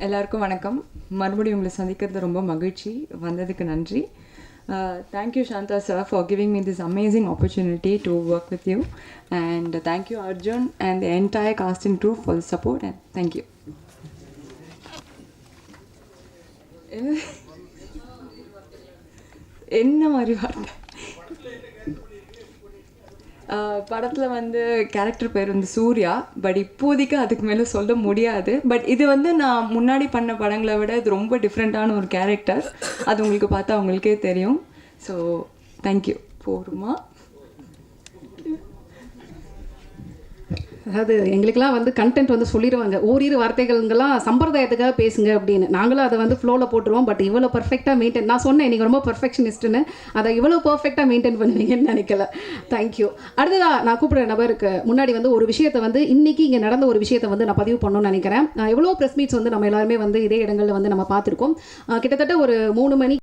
எல்லாருக்கும் வணக்கம். மறுபடியும் உங்களை சந்திக்கிறது ரொம்ப மகிழ்ச்சி. வந்ததுக்கு நன்றி. Thank you Shanta sir for giving me this amazing opportunity to work with you, and thank you Arjun and the entire cast and crew for the support, and thank you. என்ன மாதிரி வார்த்தை? படத்தில் வந்து கேரக்டர் பேர் வந்து Surya. But இப்போதைக்கு அதுக்கு மேலே சொல்ல முடியாது. பட் இது வந்து நான் முன்னாடி பண்ண படங்களை விட இது ரொம்ப டிஃப்ரெண்ட்டான ஒரு கேரக்டர். அது உங்களுக்கு பார்த்தா உங்களுக்கே தெரியும். So thank you. போருமா? அதாவது எங்களுக்கெல்லாம் வந்து கண்டென்ட் வந்து சொல்லிடுவாங்க, ஓரிரு வார்த்தைகள்லாம் சம்பிரதாயத்துக்காக பேசுங்க அப்படின்னு. நாங்களும் அதை வந்து ஃப்ளோவில் போட்டுருவோம். பட் இவ்வளோ பர்ஃபெக்டாக மெயின்டைன், நான் சொன்னேன் நீங்கள் ரொம்ப பர்ஃபெக்ஷனிஸ்ட்டுன்னு, அதை இவ்வளோ பர்ஃபெக்டாக மெயின்டைன் பண்ணுவீங்கன்னு நினைக்கல. தேங்க்யூ. அடுத்ததாக நான் கூப்பிட்ற நபருக்கு முன்னாடி வந்து ஒரு விஷயத்தை வந்து இன்றைக்கி இங்கே நடந்த ஒரு விஷயத்தை வந்து நான் பதிவு பண்ணணும்னு நினைக்கிறேன். எவ்வளோ ப்ரெஸ் மீட்ஸ் வந்து நம்ம எல்லாருமே வந்து இதே இடங்களில் வந்து நம்ம பார்த்துருக்கோம். கிட்டத்தட்ட ஒரு 3 மணி